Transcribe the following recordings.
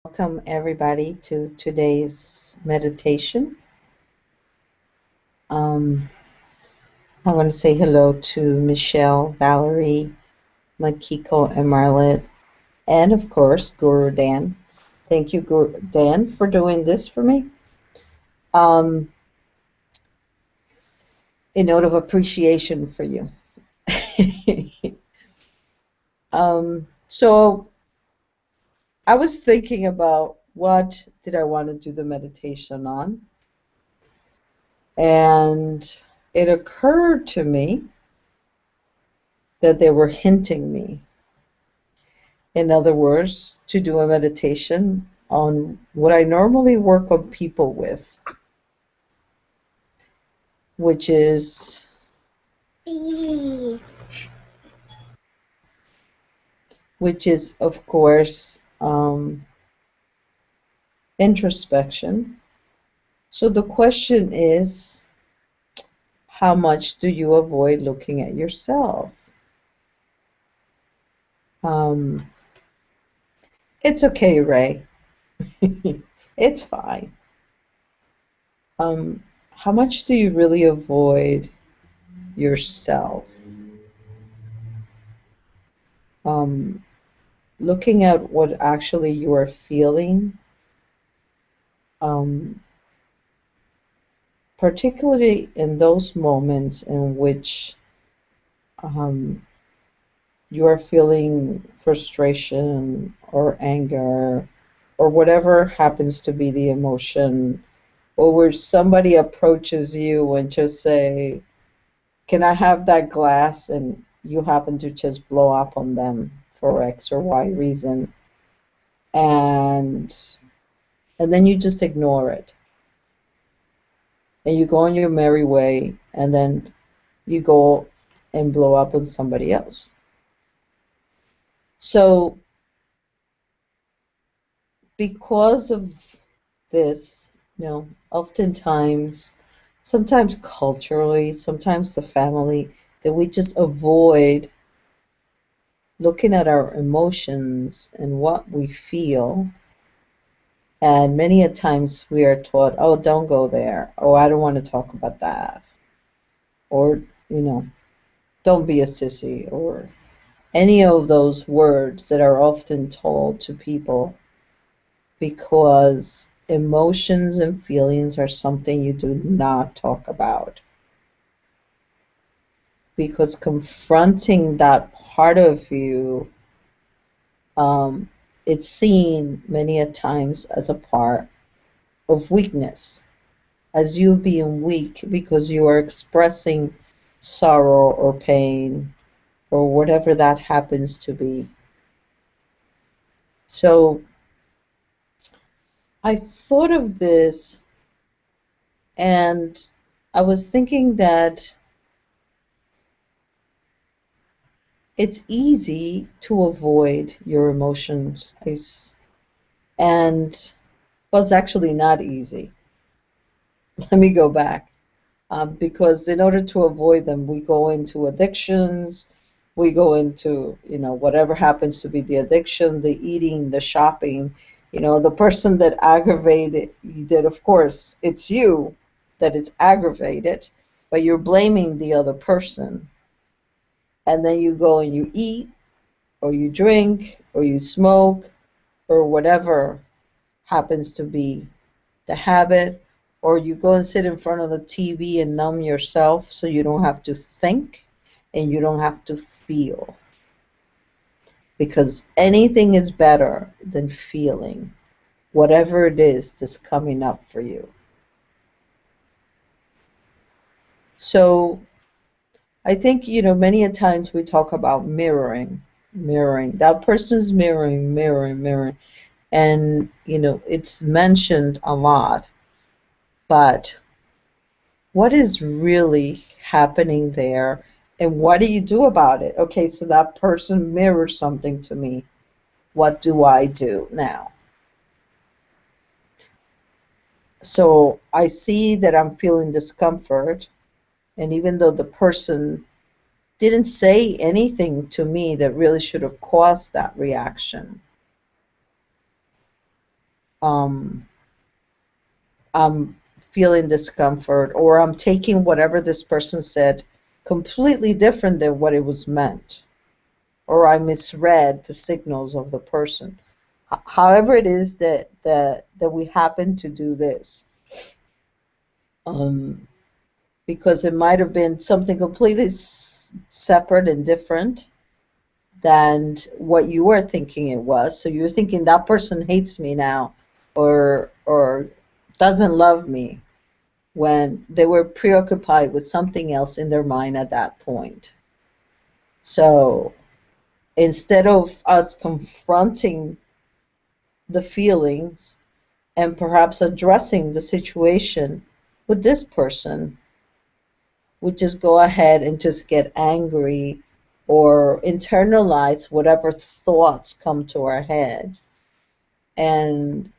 Welcome everybody to today's meditation. I want to say hello to Michelle, Valerie, Makiko, and Marlet, and of course Guru Dan. Thank you, Guru Dan, for doing this for me. A note of appreciation for you. So I was thinking about what did I want to do the meditation on, and it occurred to me that they were hinting me. In other words, to do a meditation on what I normally work on people with, which is of course introspection. So the question is, how much do you avoid looking at yourself? It's okay, Ray. It's fine. How much do you really avoid yourself? Looking at what actually you are feeling, particularly in those moments in which you are feeling frustration or anger or whatever happens to be the emotion, or where somebody approaches you and just say, can I have that glass? And you happen to just blow up on them for X or Y reason. And then you just ignore it. And you go on your merry way, and then you go and blow up on somebody else. So because of this, oftentimes, sometimes culturally, sometimes the family, that we just avoid looking at our emotions and what we feel. And many a times we are taught, oh, don't go there. Oh, I don't want to talk about that. Or, don't be a sissy, or any of those words that are often told to people, because emotions and feelings are something you do not talk about. Because confronting that part of you, it's seen many a times as a part of weakness, as you being weak because you are expressing sorrow or pain or whatever that happens to be. So I thought of this, and I was thinking that it's easy to avoid your emotions, and well, it's actually not easy. Let me go back. Because in order to avoid them, we go into addictions, we go into, whatever happens to be the addiction, the eating, the shopping. The person that aggravated you, that of course it's you that it's aggravated, but you're blaming the other person. And then you go and you eat, or you drink, or you smoke, or whatever happens to be the habit, or you go and sit in front of the TV and numb yourself so you don't have to think and you don't have to feel. Because anything is better than feeling whatever it is that's coming up for you. So I think, many a times we talk about mirroring. That person's mirroring. And, it's mentioned a lot. But what is really happening there, and what do you do about it? Okay, so that person mirrors something to me. What do I do now? So I see that I'm feeling discomfort, and even though the person didn't say anything to me that really should have caused that reaction, um, I'm feeling discomfort, or I'm taking whatever this person said completely different than what it was meant, or I misread the signals of the person. However it is that we happen to do this, um, because it might have been something completely separate and different than what you were thinking it was. So you're thinking that person hates me now, or doesn't love me, when they were preoccupied with something else in their mind at that point. So instead of us confronting the feelings and perhaps addressing the situation with this person, we just go ahead and just get angry or internalize whatever thoughts come to our head, and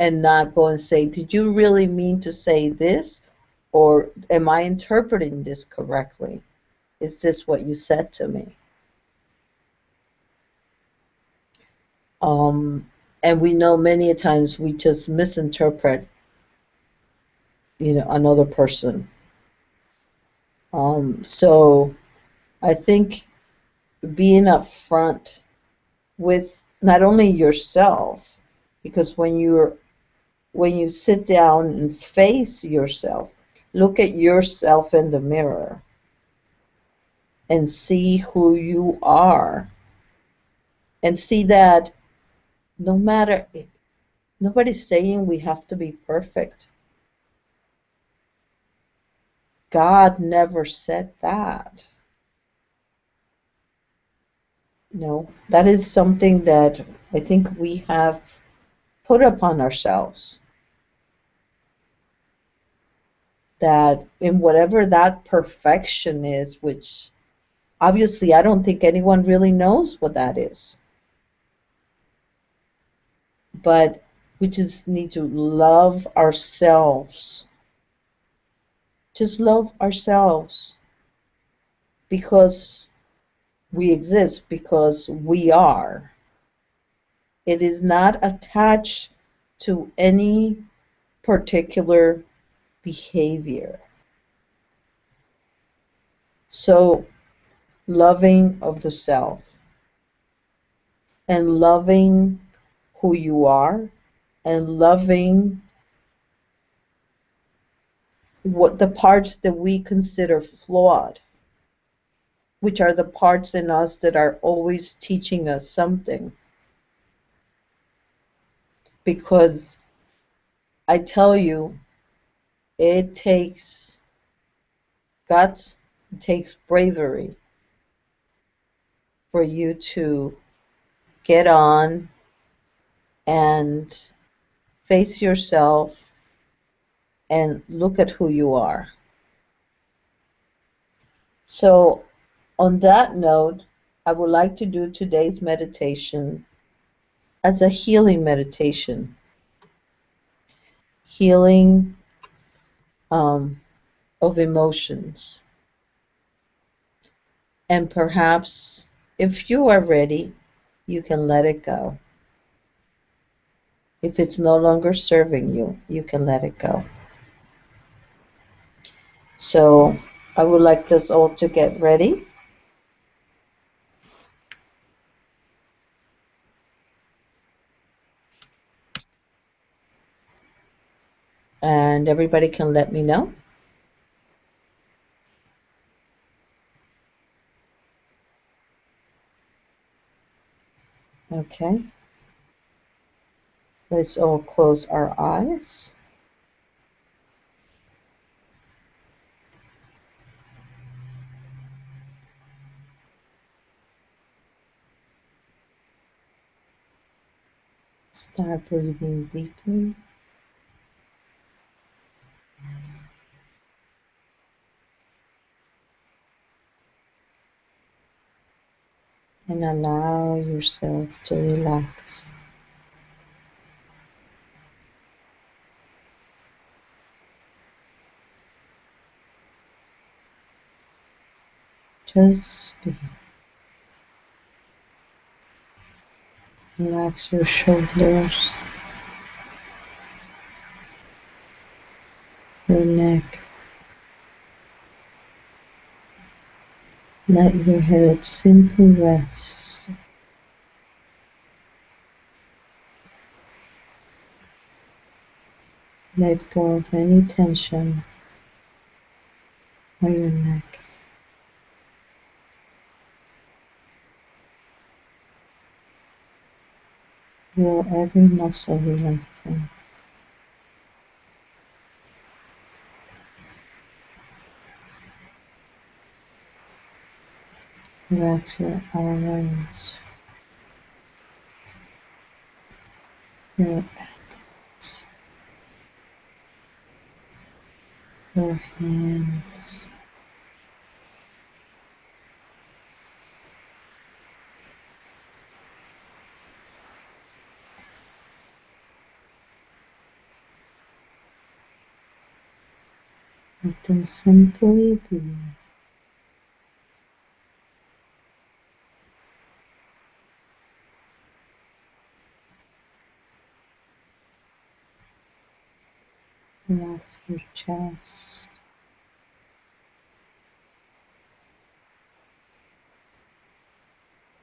not go and say, did you really mean to say this, or am I interpreting this correctly? Is this what you said to me? And we know many times we just misinterpret, another person. So I think being upfront with not only yourself, because when you sit down and face yourself, look at yourself in the mirror and see who you are, and see that no matter, nobody's saying we have to be perfect. God never said that. No, that is something that I think we have put upon ourselves. That in whatever that perfection is, which obviously I don't think anyone really knows what that is, but we just need to love ourselves. Just love ourselves, because we exist, because we are. It is not attached to any particular behavior. So, loving of the self, and loving who you are, and loving what the parts that we consider flawed, which are the parts in us that are always teaching us something. Because I tell you, it takes guts, it takes bravery for you to get on and face yourself and look at who you are. So, on that note, I would like to do today's meditation as a healing meditation. Healing of emotions. And perhaps if you are ready, you can let it go. If it's no longer serving you, you can let it go. So I would like us all to get ready. And everybody can let me know. Okay. Let's all close our eyes. Start breathing deeply. And allow yourself to relax. Just relax your shoulders, your neck. Let your head simply rest. Let go of any tension on your neck. Feel every muscle relaxing. Relax your arms, your elbows, your hands. Let them simply be. Relax your chest,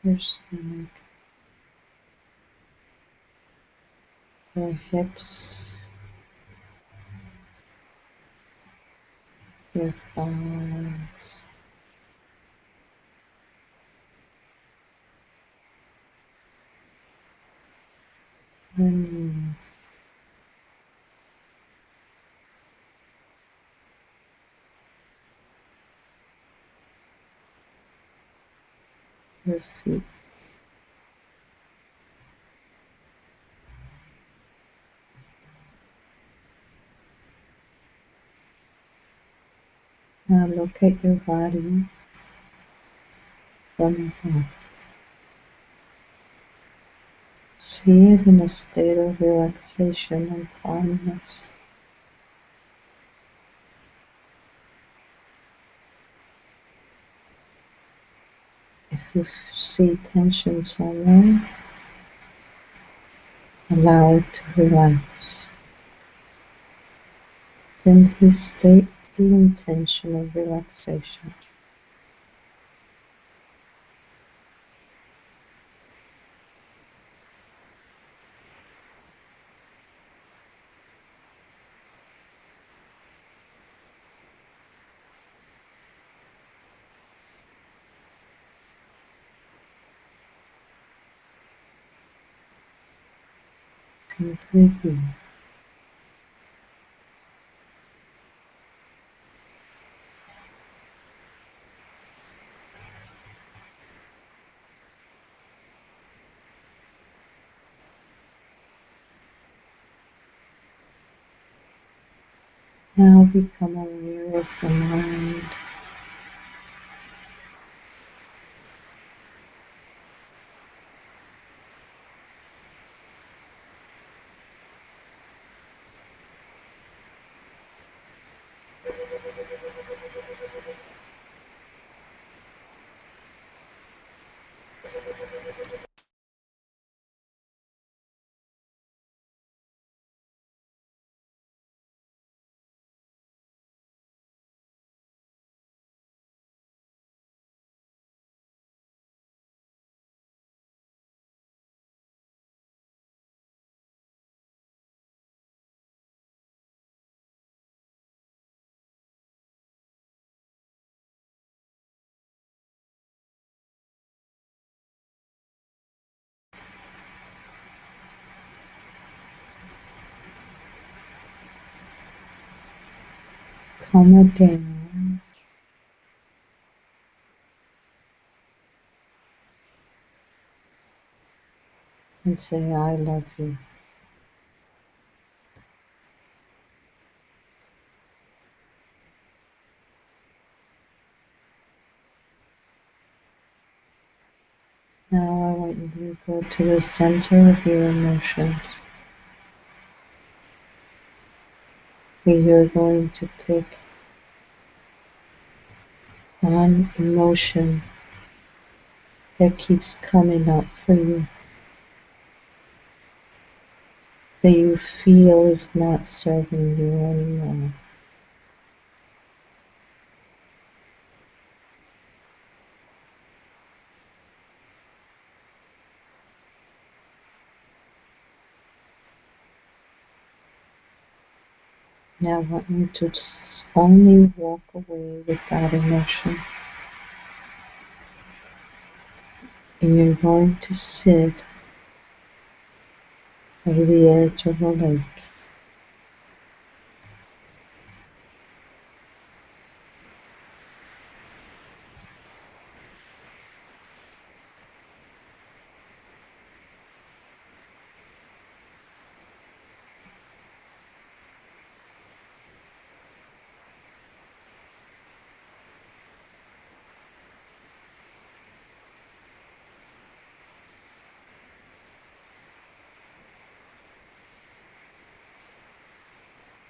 your stomach, your hips, your thighs, your knees, your feet. Now look at your body from above. See it in a state of relaxation and calmness. If you see tension somewhere, allow it to relax. Simply state the intention of relaxation. Simply be. Now become aware of the mind. Calm it down and say, I love you. Now I want you to go to the center of your emotions, where you're going to pick one emotion that keeps coming up for you, that you feel is not serving you anymore. Now I want you to just only walk away with that emotion. And you're going to sit by the edge of a lake.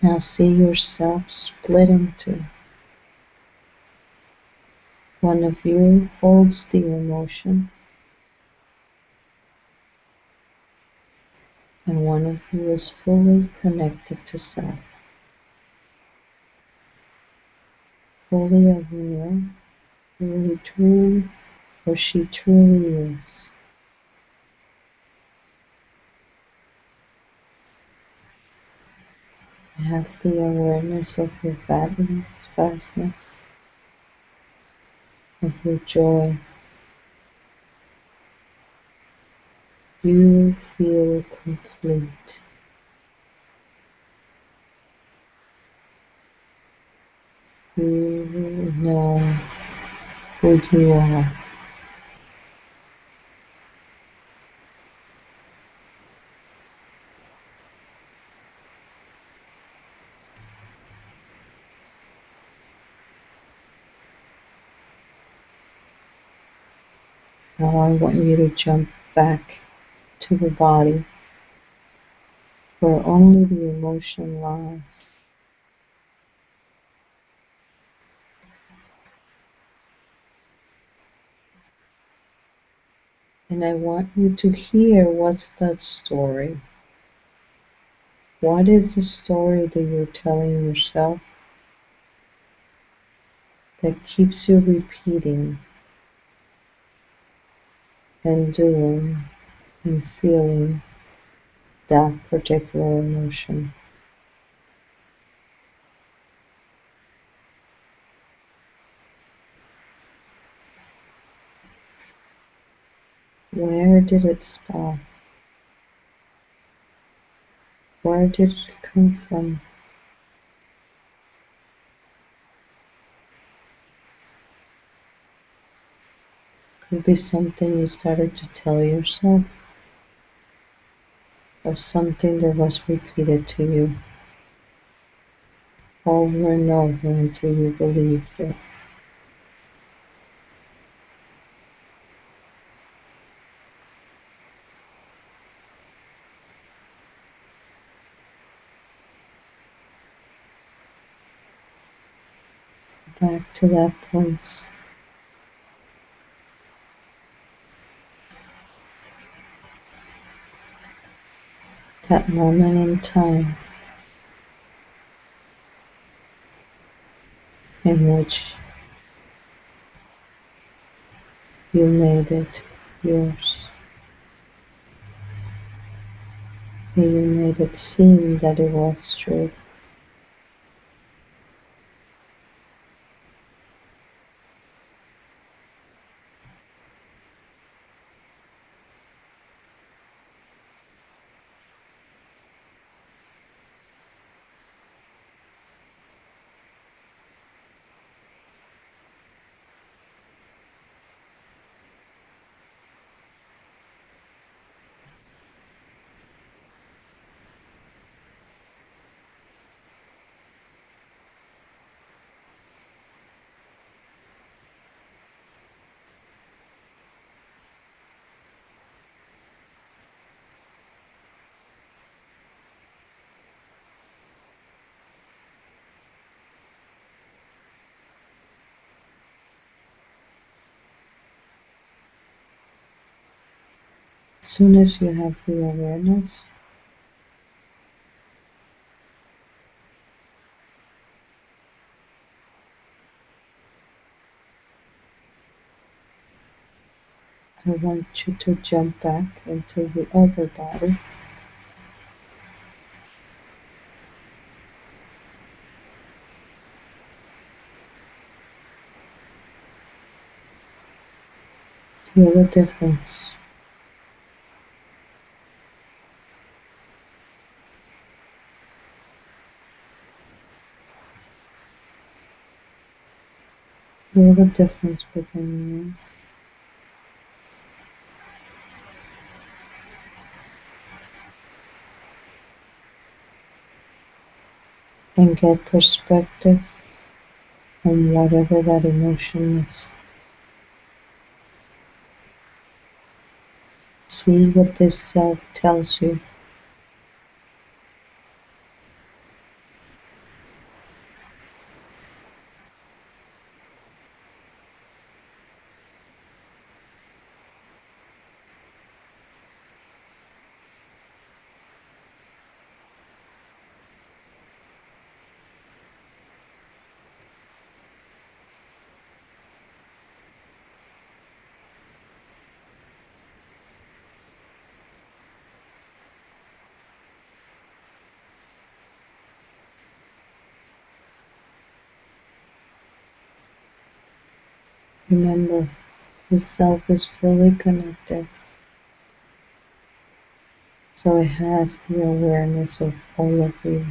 Now see yourself split into. One of you holds the emotion, and one of you is fully connected to self, fully aware who he truly or she truly is. Have the awareness of your vastness, of your joy. You feel complete. You know who you are. Now I want you to jump back to the body where only the emotion lies. And I want you to hear what's that story. What is the story that you're telling yourself that keeps you repeating and doing and feeling that particular emotion? Where did it start? Where did it come from? Could be something you started to tell yourself, or something that was repeated to you over and over until you believed it. Back to that place, that moment in time in which you made it yours, and you made it seem that it was true. As soon as you have the awareness, I want you to jump back into the other body Feel the difference. Feel the difference within you. And get perspective on whatever that emotion is. See what this self tells you. Remember, the self is fully connected, so it has the awareness of all of you.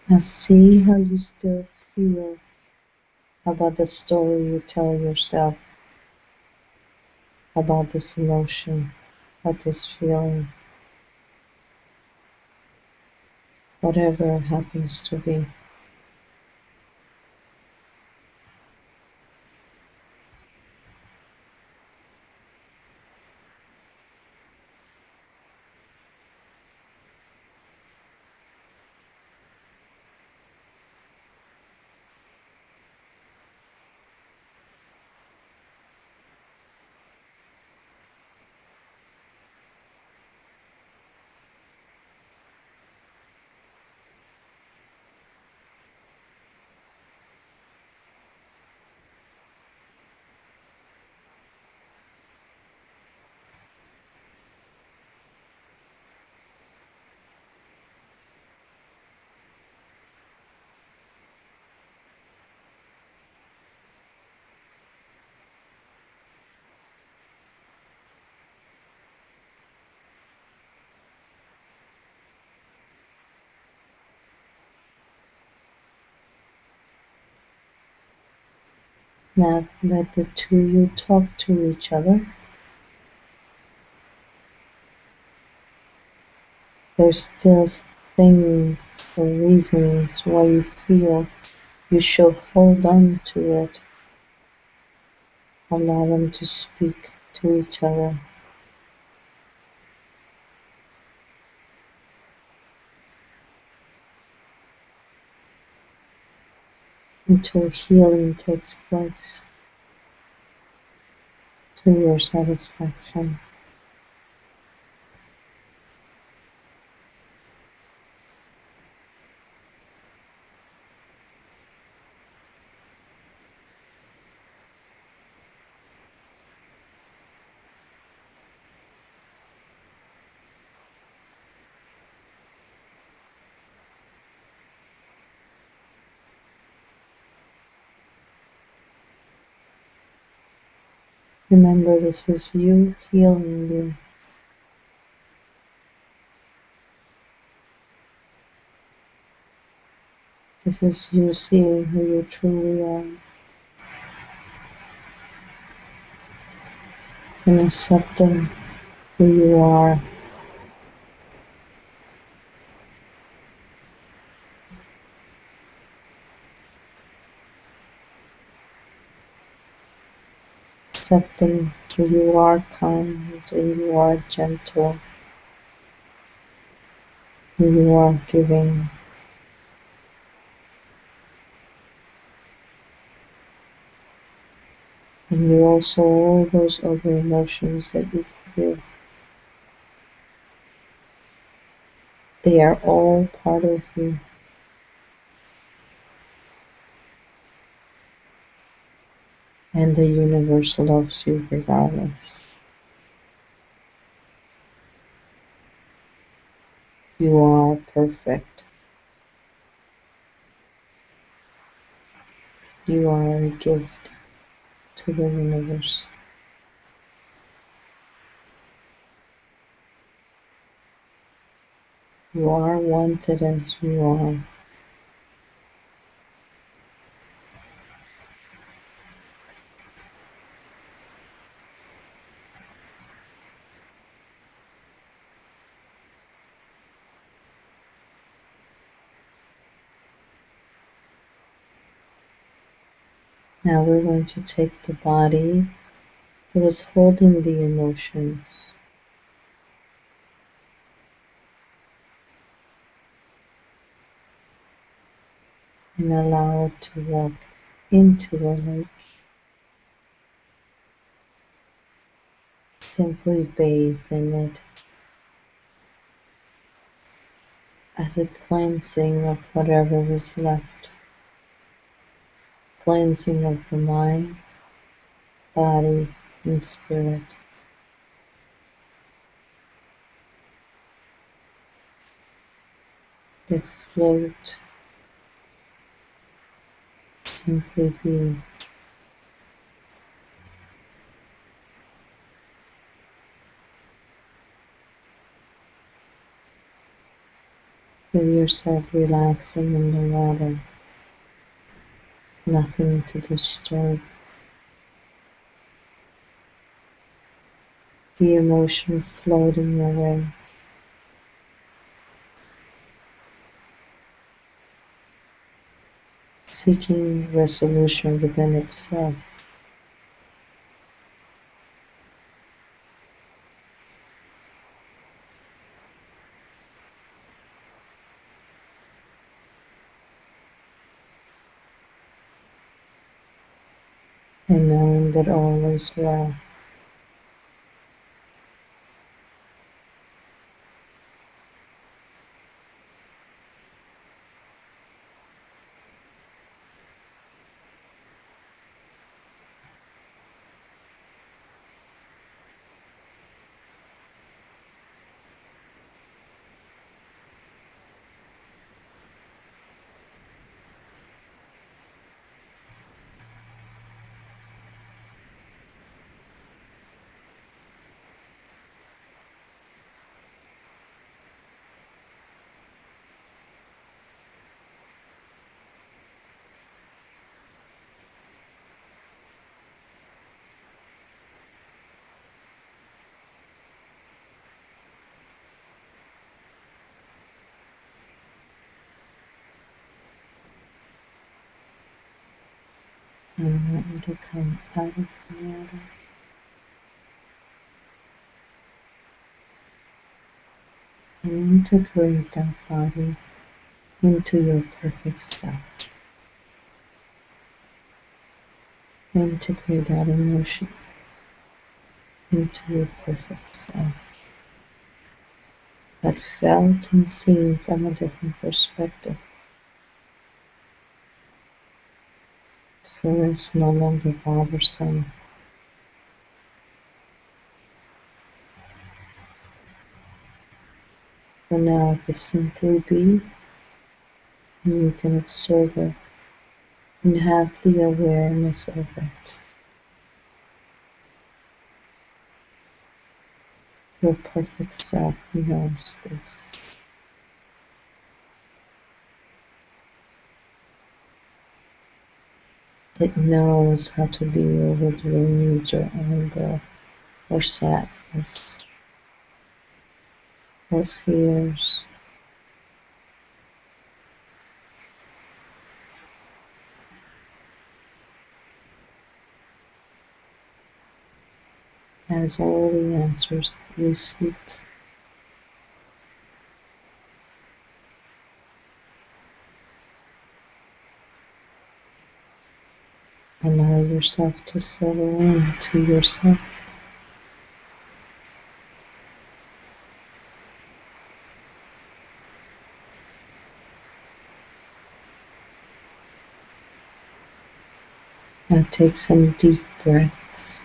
Now see how you still feel about the story you tell yourself about this emotion, about this feeling, whatever it happens to be. Now let the two of you talk to each other. There's still things or reasons why you feel you should hold on to it. Allow them to speak to each other. Until healing takes place to your satisfaction. Remember, this is you healing you. This is you seeing who you truly are and accepting who you are. Accepting who you are kind and you are gentle and you are giving. And you also all those other emotions that you feel. They are all part of you, and the universe loves you regardless. You are perfect. You are a gift to the universe. You are wanted as you are. Now we're going to take the body that was holding the emotions and allow it to walk into the lake. Simply bathe in it as a cleansing of whatever was left. Cleansing of the mind, body, and spirit. They float, simply be. Feel yourself relaxing in the water. Nothing to disturb. The emotion floating away. Seeking resolution within itself. And knowing that all is well. And I want you to come out of the water and integrate that body into your perfect self. Integrate that emotion into your perfect self. But felt and seen from a different perspective. For it's no longer bothersome. For now it can simply be, and you can observe it and have the awareness of it. Your perfect self knows this. It knows how to deal with rage or anger or sadness or fears. It has all the answers that you seek. Allow yourself to settle into yourself. Now take some deep breaths.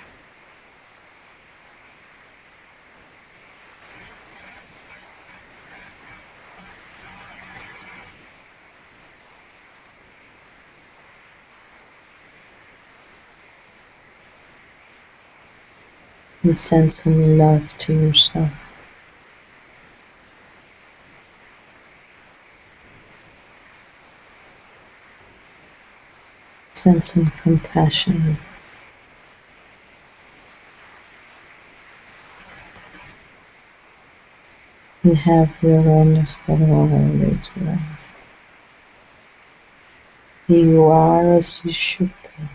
And send some love to yourself. Send some compassion. And have the awareness that all is well. You are as you should be.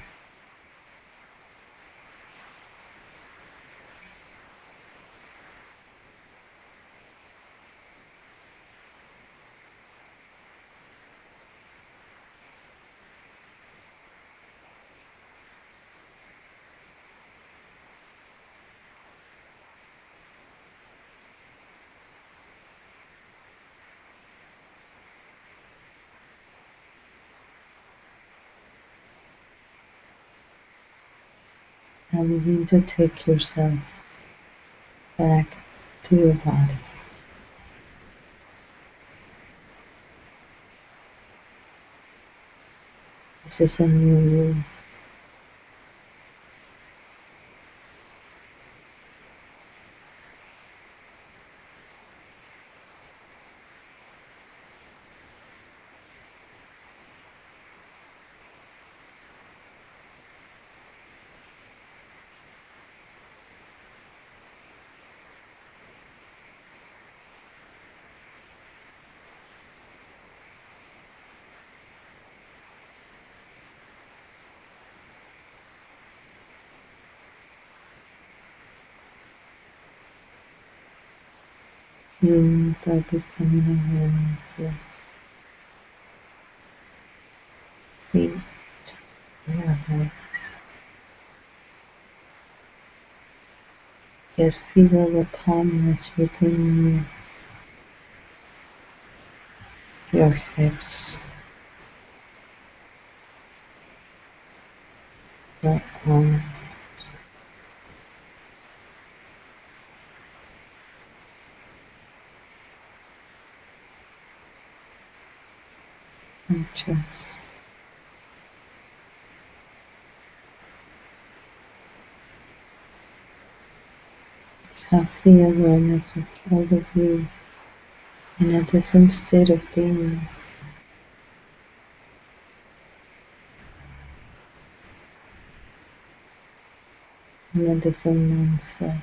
Now begin to take yourself back to your body. This is a new you. You by becoming aware of your feet, your legs. Yet feel the calmness within you, your hips, your arms, and chest. Have the awareness of all of you in a different state of being. In a different mindset.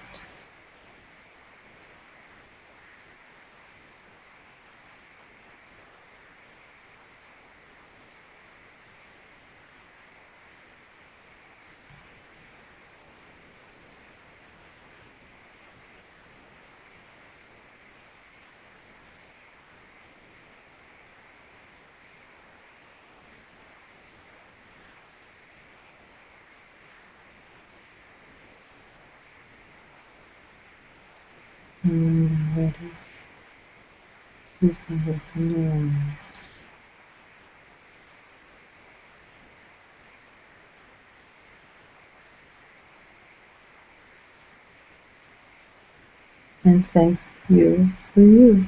And when you're ready, you can open your eyes. And thank you for you.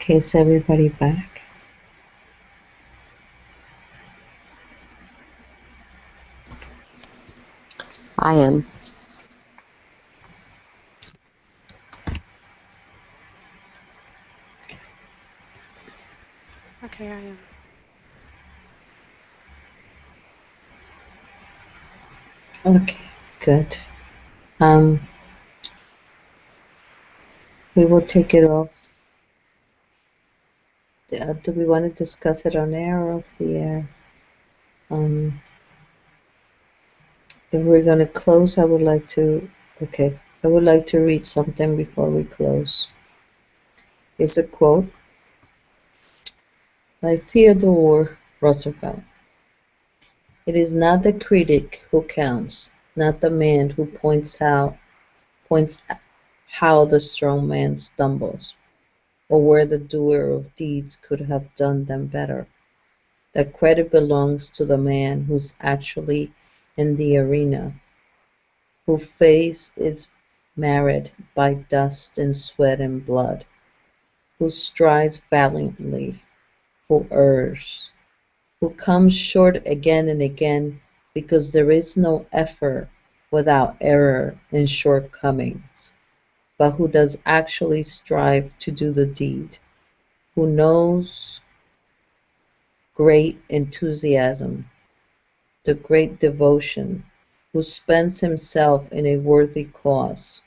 Okay, is everybody back? I am. Okay, I am. Okay, good. Um, we will take it off. Do we want to discuss it on air or off the air? Um, if we're going to close, I would like to, okay, I would like to read something before we close. It's a quote by Theodore Roosevelt. It is not the critic who counts, not the man who points how the strong man stumbles, or where the doer of deeds could have done them better. The credit belongs to the man who's actually in the arena, whose face is marred by dust and sweat and blood, who strives valiantly, who errs, who comes short again and again, because there is no effort without error and shortcomings, but who does actually strive to do the deed, who knows great enthusiasm, the great devotion, who spends himself in a worthy cause,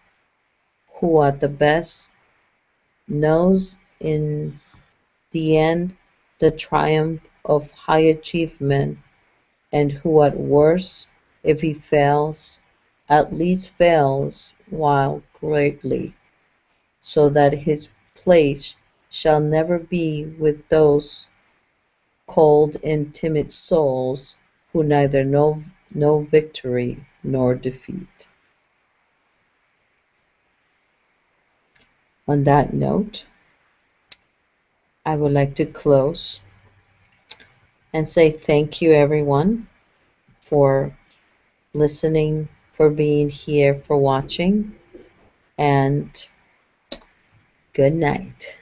who at the best knows in the end the triumph of high achievement, and who at worst, if he fails, at least fails while greatly, so that his place shall never be with those cold and timid souls who neither know victory nor defeat. On that note, I would like to close and say thank you, everyone, for listening, for being here, for watching, and good night.